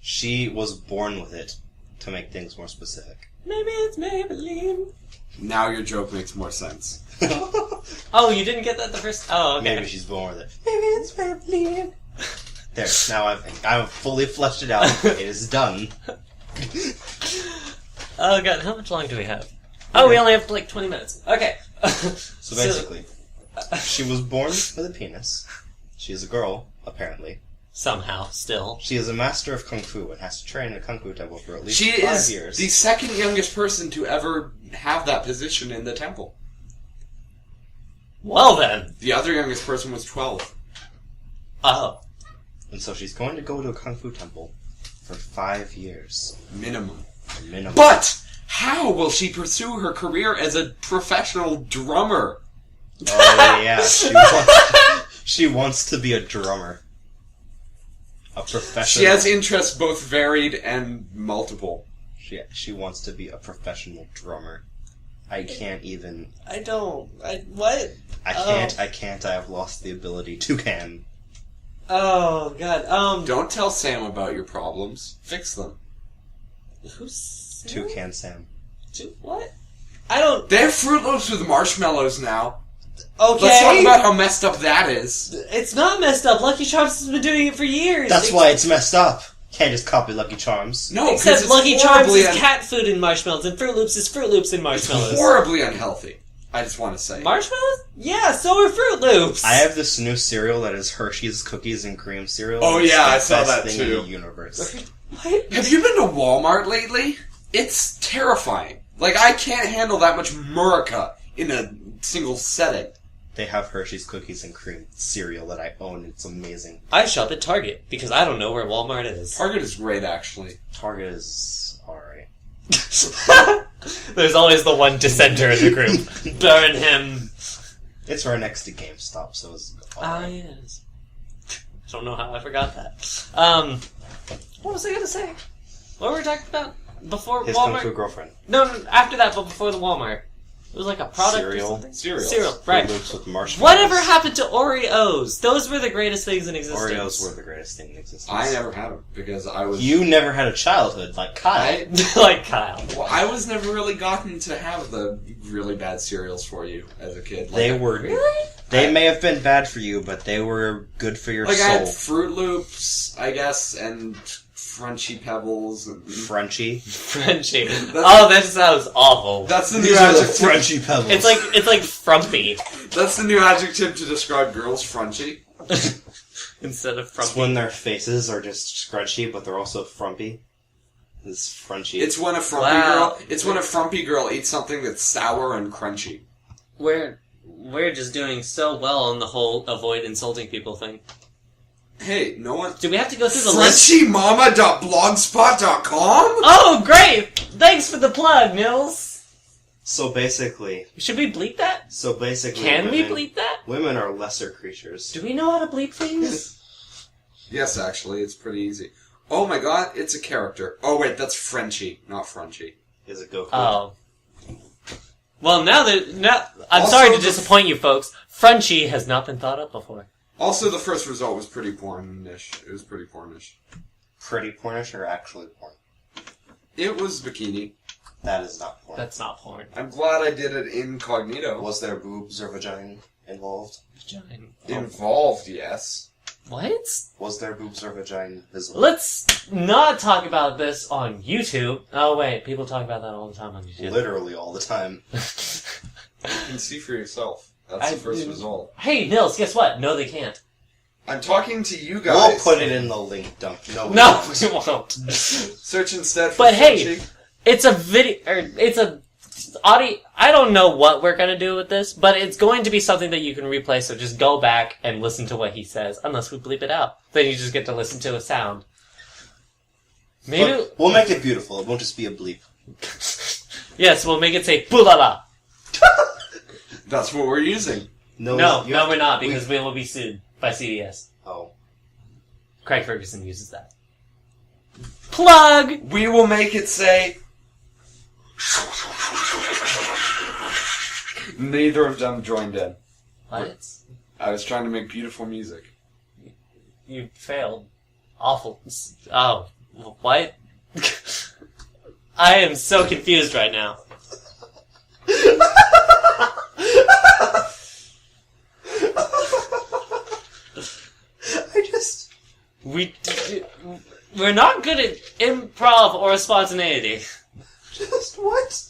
She was born with it, to make things more specific. Maybe it's Maybelline. Now your joke makes more sense. Oh, you didn't get that the first... Oh, okay. Maybe she's born with it. Maybe it's Maybelline. There, now I've fully fleshed it out. It is done. Oh god, how much longer do we have? Oh, we only have like 20 minutes. Okay. So basically, she was born with a penis. She is a girl, apparently. Somehow, still. She is a master of kung fu and has to train in a kung fu temple for at least She 5 is years. the second youngest person to ever have that position in the temple. Well then. The other youngest person was 12. Oh. And so she's going to go to a kung fu temple for 5 years. Minimum. Minimum. But how will she pursue her career as a professional drummer? Oh yeah, she wants to be a drummer. A professional. She has interests both varied and multiple. She wants to be a professional drummer. I can't even. What? I can't. I have lost the ability to can. Oh, God. Don't tell Sam about your problems. Fix them. Who's... Toucan Sam. What? I don't... They have Fruit Loops with marshmallows now. Okay. Let's talk about how messed up that is. It's not messed up. Lucky Charms has been doing it for years. That's why it's messed up. Can't just copy Lucky Charms. No, Except it's Lucky Charms is horribly cat food in marshmallows, and Fruit Loops is Fruit Loops in marshmallows. horribly unhealthy. I just want to say. Marshmallows? Yeah, so are Fruit Loops. I have this new cereal that is Hershey's Cookies and Cream cereal. Oh, It's yeah, the I saw best that thing too. in the universe. What? Have you been to Walmart lately? It's terrifying. Like, I can't handle that much Murica in a single setting. They have Hershey's Cookies and Cream cereal that I own. It's amazing. I shop at Target, because I don't know where Walmart is. Target is great, actually. Target is alright. There's always the one dissenter in the group. Burn him. It's right next to GameStop, so it's alright. Yes. I don't know how I forgot that. What was I gonna say? What were we talking about? Before His Walmart? Kung Fu girlfriend. No, after that, but before the Walmart. It was like a product Cereal. or something. Cereals. Cereal, Fruit right. Loops with marshmallows. Whatever happened to Oreos? Those were the greatest things in existence. Oreos were the greatest thing in existence. I never had them because I was... You never had a childhood like Kyle. Like Kyle. Well, I was never really gotten to have the really bad cereals for you as a kid. They were. Really? They may have been bad for you, but they were good for your Like, I soul. had Fruit Loops, I guess, and Crunchy Pebbles. And... Frenchy. Frenchie. Oh, that sounds awful. That's the new These are the adjective. Frenchy Pebbles. It's like frumpy That's the new adjective to describe girls, Frunchy. instead of It's frumpy. when their faces are just scrunchy, but they're also frumpy. It's Frenchy. It's when a frumpy Wow. girl. It's when a frumpy girl eats something that's sour and crunchy. We're just doing so well on the whole avoid insulting people thing. Hey, no one. Do we have to go through the list? FrenchieMama.blogspot.com? Oh, great! Thanks for the plug, Nils. So basically, Should we bleep that? Can we women, bleep that? Women are lesser creatures. Do we know how to bleep things? Yes, actually, it's pretty easy. Oh my god, it's a character. Oh wait, that's Frenchie, not Frunchy. Is it Goku? Oh. Well, now I'm Also, sorry to the- disappoint you folks. Frenchie has not been thought up before. Also, the first result was pretty pornish. It was pretty pornish. Pretty pornish or actually porn? It was bikini. That is not porn. That's not porn. I'm glad I did it incognito. Was there boobs or vagina involved? Vagina. Involved, yes. What? Was there boobs or vagina visible? Let's not talk about this on YouTube. Oh wait, people talk about that all the time on YouTube. Literally all the time. You can see for yourself. That's the first result. Hey, Nils, guess what? No, they can't. I'm talking to you guys. We'll put it in the link dump. No, we No, won't. we won't. Search instead for But hey, Frenchie. it's a video, it's a audio. I don't know what we're gonna do with this, but it's going to be something that you can replay. So just go back and listen to what he says, unless we bleep it out. Then you just get to listen to a sound. Maybe But we'll make it beautiful. It won't just be a bleep. yes, we'll make it say "boolala." That's what we're using. No, we're not because we will be sued by CDS. Oh. Craig Ferguson uses that. Plug. We will make it say... Neither of them joined in. What? I was trying to make beautiful music. You failed. Awful. Oh, what? I am so confused right now. we're not good at improv or spontaneity. Just what?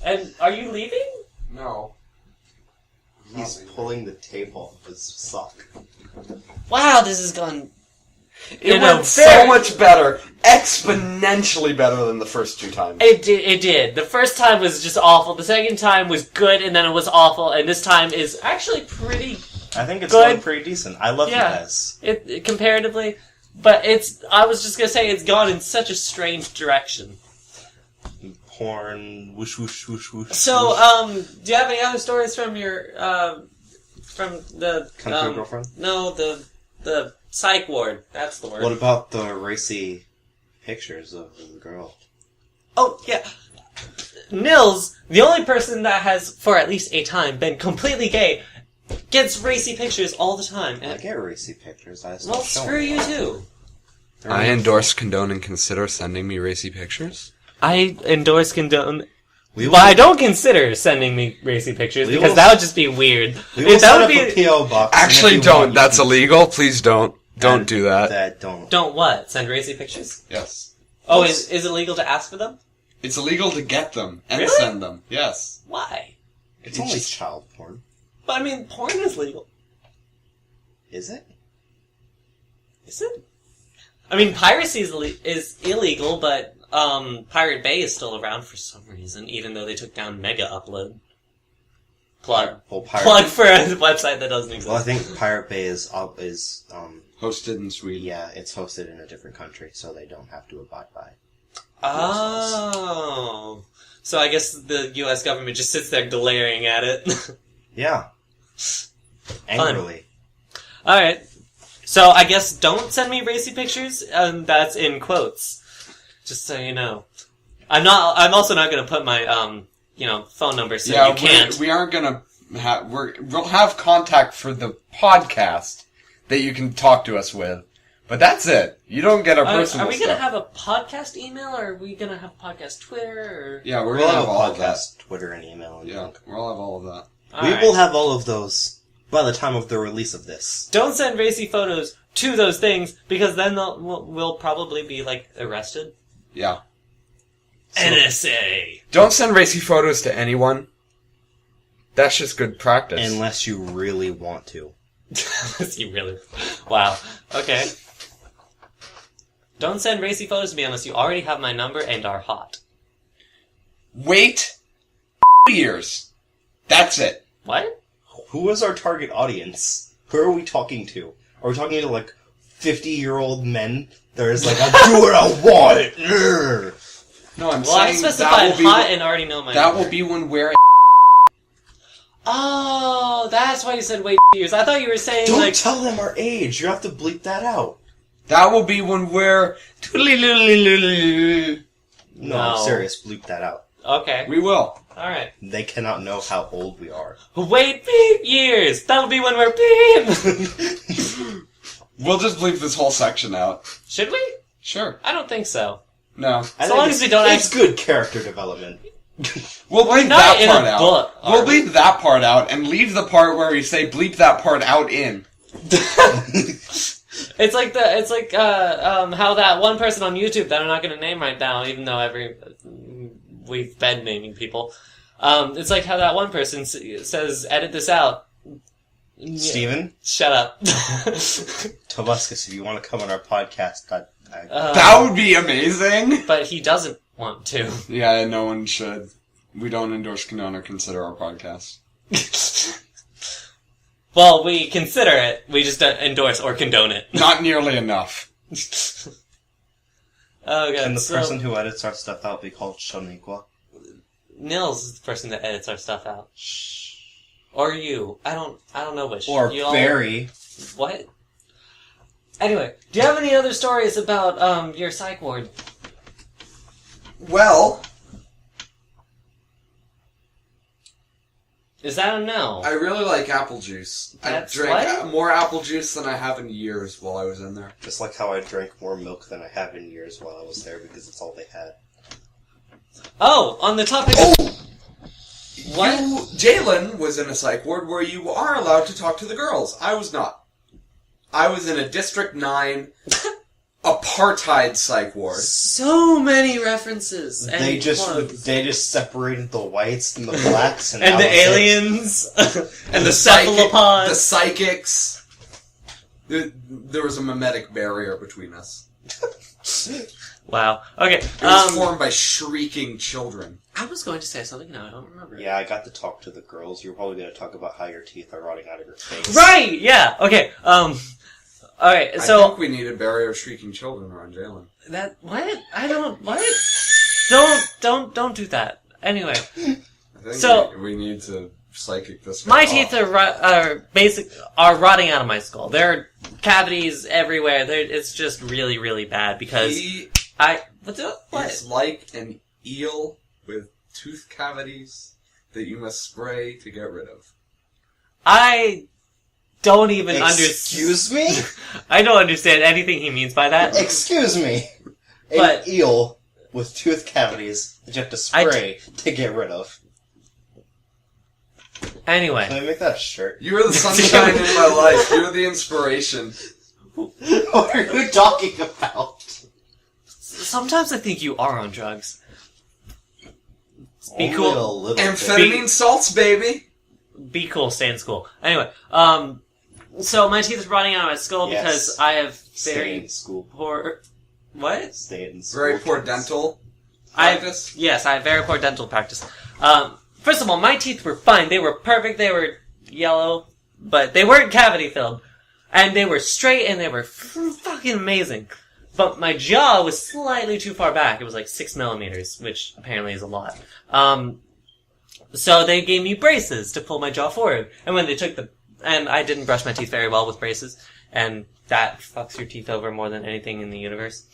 And are you leaving? No. He's pulling the tape off his sock. Wow, this has gone... It went so much better. Exponentially better than the first 2 times. It did. The first time was just awful. The second time was good, and then it was awful. And this time is actually pretty I think it's good. going pretty decent. I love you guys. It comparatively. But I was just going to say, it's gone in such a strange direction. Porn, whoosh, whoosh, whoosh, whoosh. So, do you have any other stories from your, from the... Country girlfriend? No, the psych ward. That's the word. What about the racy pictures of the girl? Oh, yeah. Nils, the only person that has, for at least a time, been completely gay, gets racy pictures all the time. I get racy pictures. I just Well, don't show screw them. you too. I endorse, condone, and consider sending me racy pictures. I endorse, condone... We will, But I don't consider sending me racy pictures, because that would just be weird. we will set up a P.O. box. and Actually, if you want, don't. you That's can- illegal. Please don't. Don't do that. Don't. Don't what? Send racy pictures? Yes. Oh, is it illegal to ask for them? It's illegal to get them and Really? send them. Yes. Why? It's only child porn. But I mean, porn is legal. Is it? Is it? I mean, piracy is illegal, but Pirate Bay is still around for some reason, even though they took down Mega Upload. Plug. Well, Pirate Plug for a website that doesn't exist. Well, I think Pirate Bay is Hosted in Sweden. yeah, it's hosted in a different country, so they don't have to abide by. Oh. So I guess the U.S. government just sits there glaring at it. Yeah. Angrily. Alright. So I guess don't send me racy pictures, and that's in quotes. Just so you know. I'm also not gonna put my, phone number so you can't. We aren't gonna have. We'll have contact for the podcast that you can talk to us with, but that's it. You don't get our personal Are we stuff. gonna have a podcast email, or are we gonna have podcast Twitter, or... Yeah, we're We'll gonna have have a all of that. podcast, Twitter, and email. And Yeah, junk. we'll have all of that. We Alright. will have all of those by the time of the release of this. Don't send racy photos to those things, because then we'll probably be, arrested. Yeah. NSA! Don't send racy photos to anyone. That's just good practice. Unless you really want to. You really... Wow. Okay. Don't send racy photos to me unless you already have my number and are hot. Wait years. That's it. What? Who is our target audience? Who are we talking to? Are we talking to, 50-year-old men? There's I do what I want! Urgh. No, I'm Well, I saying specified that will hot be and already know my that number. will be when we're. Oh, that's why you said wait years. I thought you were saying, Don't tell them our age. You have to bleep that out. That will be when we're. No, No. I'm serious. Bleep that out. Okay. We will. Alright. They cannot know how old we are. Wait beep years! That'll be when we're beep! We'll just bleep this whole section out. Should we? Sure. I don't think so. No. As long as we don't It's good character development. We'll bleep not that in part a out. book, We'll are we? bleep that part out and leave the part where we say bleep that part out in. It's like how that one person on YouTube that I'm not gonna name right now, even though we've been naming people. It's like how that one person says, edit this out. Yeah. Steven? Shut up. Tobuscus, if you want to come on our podcast, That would be amazing! But he doesn't want to. Yeah, no one should. We don't endorse, condone, or consider our podcast. Well, we consider it. We just don't endorse or condone it. Not nearly enough. Oh god. can the so person who edits our stuff out be called Shaniqua? Nils is the person that edits our stuff out. Or you. I don't know which. Or You all- Barry? What? Anyway, do you have any other stories about your psych ward? Well, Is that a no? I really like apple juice. That's I drank what? more apple juice than I have in years while I was in there. Just like how I drank more milk than I have in years while I was there because it's all they had. Oh, on the topic Oh! What? Jalen was in a psych ward where you are allowed to talk to the girls. I was not. I was in a District 9 apartheid psych ward. So many references. And They plugs. just separated the whites and the blacks and, And that the was it. aliens. And the The cephalopods. psychics. There was a mimetic barrier between us. Wow. Okay. It was formed by shrieking children. I was going to say something, now I don't remember. Yeah, I got to talk to the girls. You're probably going to talk about how your teeth are rotting out of your face. Right! Yeah, okay. Alright, I so... think we need a barrier of shrieking children around Jalen. That... What? I don't... What? Don't do that. Anyway. I think So- we need to psychic this. My guy teeth off. are rotting out of my skull. There are cavities everywhere. It's just really, really bad because He what? is like an eel with tooth cavities that you must spray to get rid of. I don't even Excuse me? I don't understand anything he means by that. Excuse me. An But- eel with tooth cavities that you have to spray to get rid of. Anyway. Can I make that a shirt? You are the sunshine in my life. You're the inspiration. What are you talking about? Sometimes I think you are on drugs. Be Only cool. a little bit. Amphetamine salts, baby. Be cool, stay in school. Anyway, so my teeth are rotting out of my skull Yes. because I have Stay very in school. poor... What? Stay in school. Very poor dental I practice. have very poor dental practice. First of all, my teeth were fine. They were perfect. They were yellow, but they weren't cavity filled, and they were straight, and they were fucking amazing. But my jaw was slightly too far back. It was like 6 millimeters, which apparently is a lot. So they gave me braces to pull my jaw forward, and when they took and I didn't brush my teeth very well with braces, and that fucks your teeth over more than anything in the universe.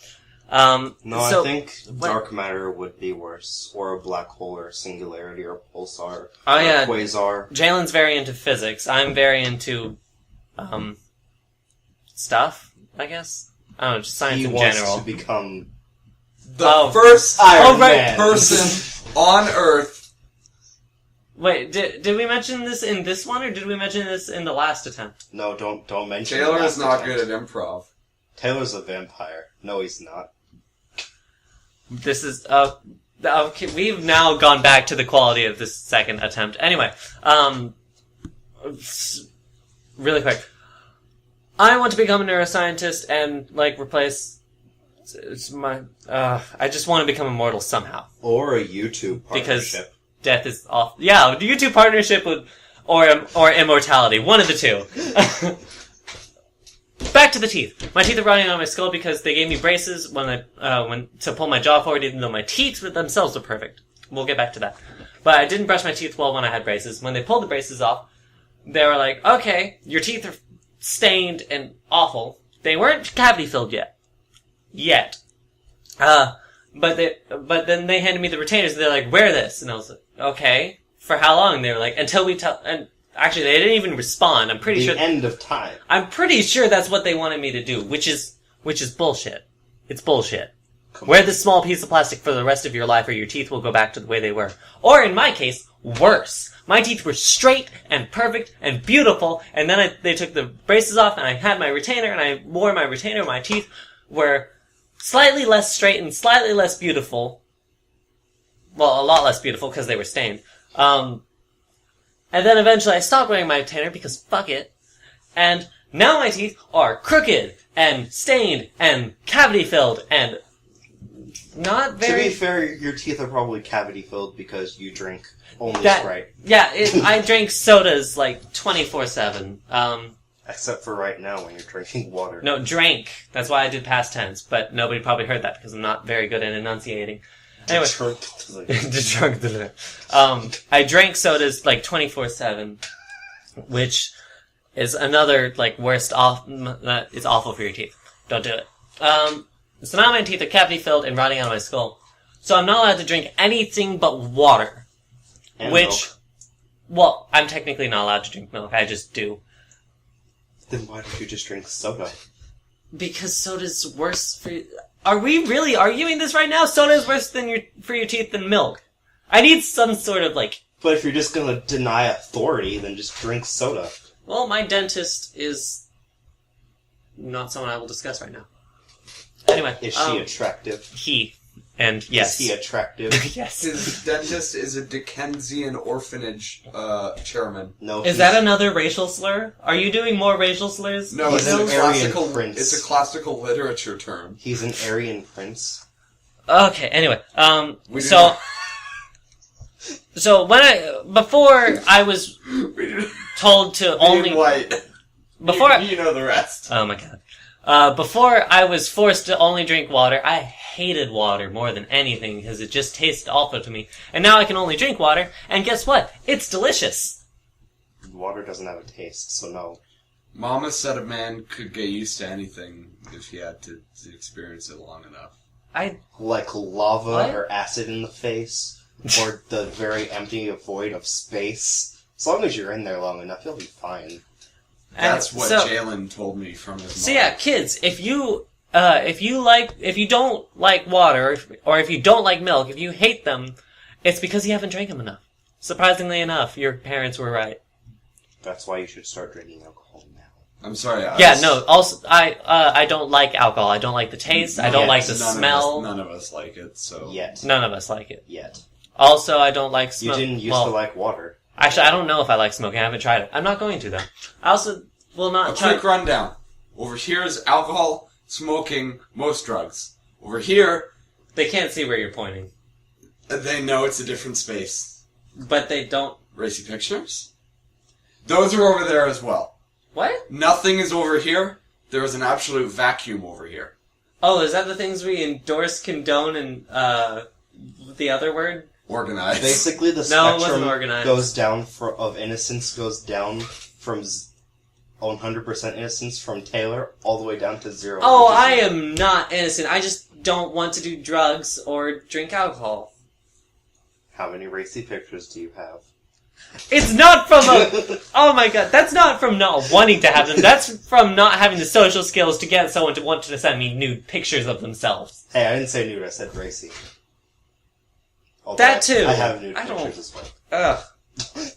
No, So, I think dark matter would be worse, or a black hole, or a singularity, or a pulsar, Oh, or yeah. a quasar. Jalen's very into physics. I'm very into, stuff, I guess. I don't know, just science He in wants general. to become The first Iron right, Man. person on Earth. Wait, did we mention this in this one, or did we mention this in the last attempt? No, don't mention. Taylor the is last not attempt. good at improv. Taylor's a vampire. No, he's not. This is, okay, we've now gone back to the quality of this second attempt. Anyway, really quick. I want to become a neuroscientist and, replace... It's my... I just want to become immortal somehow. Or a YouTube Because partnership. death is off... Yeah, the YouTube partnership with... Or immortality. One of the two. Back to the teeth. My teeth are rotting out of my skull because they gave me braces when to pull my jaw forward, even though my teeth themselves were perfect. We'll get back to that. But I didn't brush my teeth well when I had braces. When they pulled the braces off, they were like, okay, your teeth are stained and awful. They weren't cavity filled yet. But then they handed me the retainers and they're like, wear this. And I was like, okay. For how long? And they were like, until we tell, and actually they didn't even respond. I'm pretty sure. End of time. I'm pretty sure that's what they wanted me to do, which is bullshit. It's bullshit. Wear this small piece of plastic for the rest of your life or your teeth will go back to the way they were. Or in my case, worse. My teeth were straight and perfect and beautiful, and then they took the braces off and I had my retainer and I wore my retainer. My teeth were slightly less straight and slightly less beautiful. Well, a lot less beautiful because they were stained. And then eventually I stopped wearing my retainer because fuck it. And now my teeth are crooked and stained and cavity filled and not very... To be fair, your teeth are probably cavity filled because you drink only That- Sprite. Yeah, I drink sodas 24/7. Except for right now when you're drinking water. No, drank. That's why I did past tense, but nobody probably heard that because I'm not very good at enunciating. Anyway. I drank sodas 24/7, which is another worst off. It's awful for your teeth. Don't do it. So now my teeth are cavity filled and rotting out of my skull. So I'm not allowed to drink anything but water. And which, milk. well, I'm technically not allowed to drink milk. I just do. Then why don't you just drink soda? Because soda's worse for you. Are we really arguing this right now? Soda is worse for your teeth than milk. I need some sort of But if you're just gonna deny authority, then just drink soda. Well, my dentist is not someone I will discuss right now. Anyway, Is she attractive? he and yes, Is he attractive? yes. His dentist is a Dickensian orphanage chairman. No. Is that another racial slur? Are you doing more racial slurs? No, He's it's a an Aryan classical. prince. It's a classical literature term. He's an Aryan prince. Okay. Anyway, We do so not- so before I was We do- told to Being only white. before. You know the rest. Oh my god. Before I was forced to only drink water, I hated water more than anything because it just tasted awful to me. And now I can only drink water, and guess what? It's delicious. Water doesn't have a taste, so no. Mama said a man could get used to anything if he had to experience it long enough. Like lava What? or acid in the face, or the very empty void of space. As long as you're in there long enough, you'll be fine. That's what so, Jalen told me from his mom. So yeah, kids, if you don't like water, or if you don't like milk, if you hate them, it's because you haven't drank them enough. Surprisingly enough, your parents were right. That's why you should start drinking alcohol now. I'm sorry. Also, I don't like alcohol. I don't like the taste. I don't like the smell. None of us like it, so... Yet. None of us like it. Yet. Also, I don't like You smoke. didn't used to like water. Actually, I don't know if I like smoking. I haven't tried it. I'm not going to, though. I also will A not try... quick rundown. Over here is alcohol, smoking, most drugs. Over here, They can't see where you're pointing. they know it's a different space. But they don't... Racy pictures? Those are over there as well. What? Nothing is over here. There is an absolute vacuum over here. Oh, is that the things we endorse, condone, and, the other word? Organized. Basically, the No, it wasn't spectrum organized. goes down of innocence goes down from 100% innocence from Taylor all the way down to 0. Oh, which is I am not innocent. I just don't want to do drugs or drink alcohol. How many racy pictures do you have? It's not from a... Oh my god, that's not from not wanting to have them. That's from not having the social skills to get someone to want to send me nude pictures of themselves. Hey, I didn't say nude, I said racy. Although That too. I have nude I don't- pictures as well. Ugh.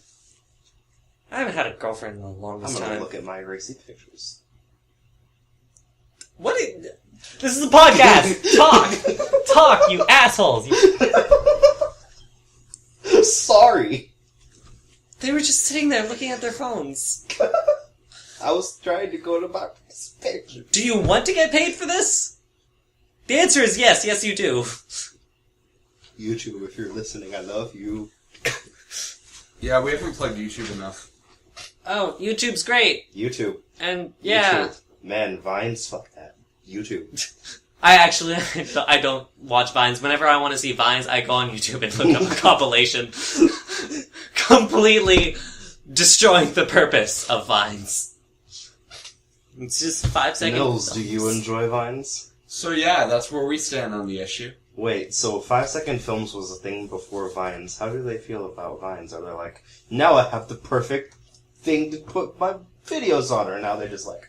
I haven't had a girlfriend in the I'm longest gonna time. look at my racy pictures. What is... This is a podcast! Talk! Talk, you assholes! Sorry! They were just sitting there looking at their phones. I was trying to go to my racy picture. Do you want to get paid for this? The answer is yes. Yes, you do. YouTube, if you're listening, I love you. Yeah, we haven't plugged YouTube enough. Oh, YouTube's great. YouTube. And, yeah. YouTube. Man, Vines, fuck that. YouTube. I don't watch Vines. Whenever I want to see Vines, I go on YouTube and look up a compilation. Completely destroying the purpose of Vines. It's just 5 seconds. Nils, do you enjoy Vines? So yeah, that's where we stand on the issue. Wait, so 5-second films was a thing before Vines. How do they feel about Vines? Are they like, now I have the perfect thing to put my videos on, or now they're just like,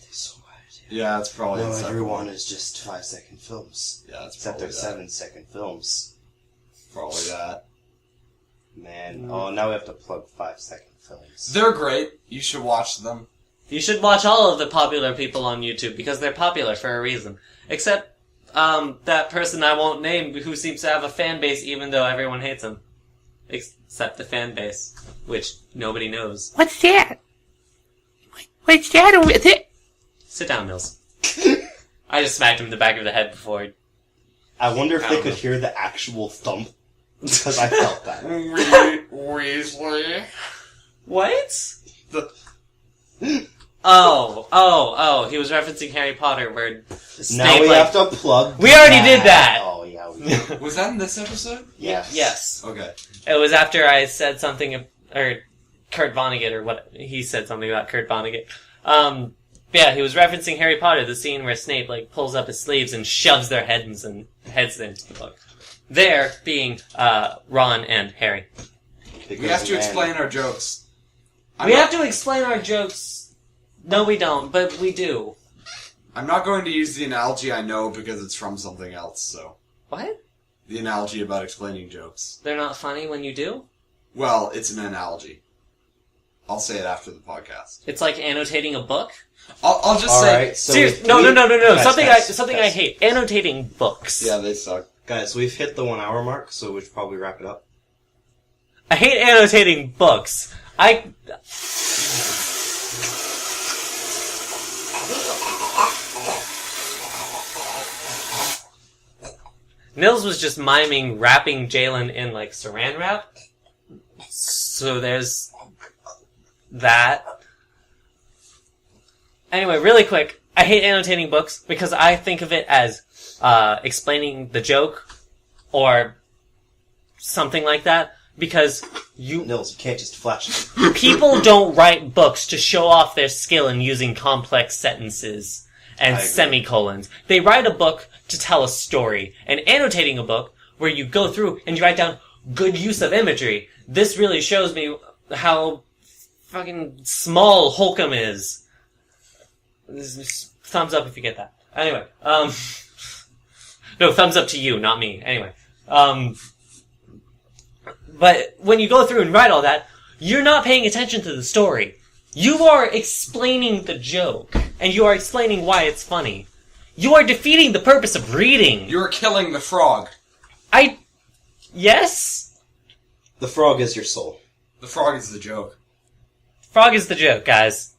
they're so edited. Yeah, it's probably No, the second everyone one. is just 5-second films. Yeah, it's Except probably they're that. 7-second films. Probably that. Man, oh, now we have to plug 5-second films. They're great. You should watch them. You should watch all of the popular people on YouTube because they're popular for a reason. Except, that person I won't name who seems to have a fan base even though everyone hates him. Except the fan base, which nobody knows. What's that? What's that with it? Sit down, Mills. I just smacked him in the back of the head before. I wonder if I they don't could know. heir the actual thump. Because I felt that. Weasley. What? The Oh, he was referencing Harry Potter where Snape, Now we have to plug. We already did that! Oh, yeah, we did. Was that in this episode? Yes. Yes. Okay. It was after I said something, or Kurt Vonnegut, or what, he said something about Kurt Vonnegut. Yeah, he was referencing Harry Potter, the scene where Snape, pulls up his sleeves and shoves their heads into the book. There being, Ron and Harry. Because, We have to man, explain our jokes. We have to explain our jokes. No, we don't, but we do. I'm not going to use the analogy I know because it's from something else, so. What? The analogy about explaining jokes. They're not funny when you do? Well, it's an analogy. I'll say it after the podcast. It's like annotating a book. I'll just All say... right, so Seriously, no. Guys, Something guys, I guys. hate. Annotating books. Yeah, they suck. Guys, we've hit the 1 hour mark, so we should probably wrap it up. I hate annotating books. Nils was just miming wrapping Jalen in, like, saran wrap. So there's that. Anyway, really quick, I hate annotating books because I think of it as explaining the joke or something like that because Nils, you can't just flash it. people don't write books to show off their skill in using complex sentences and I agree. semicolons. They write a book to tell a story. And annotating a book where you go through and you write down good use of imagery. This really shows me how fucking small Holcomb is. Thumbs up if you get that. Anyway, no, thumbs up to you, not me. Anyway, but when you go through and write all that, you're not paying attention to the story. You are explaining the joke, and you are explaining why it's funny. You are defeating the purpose of reading. You're killing the frog. Yes? The frog is your soul. The frog is the joke. Frog is the joke, guys.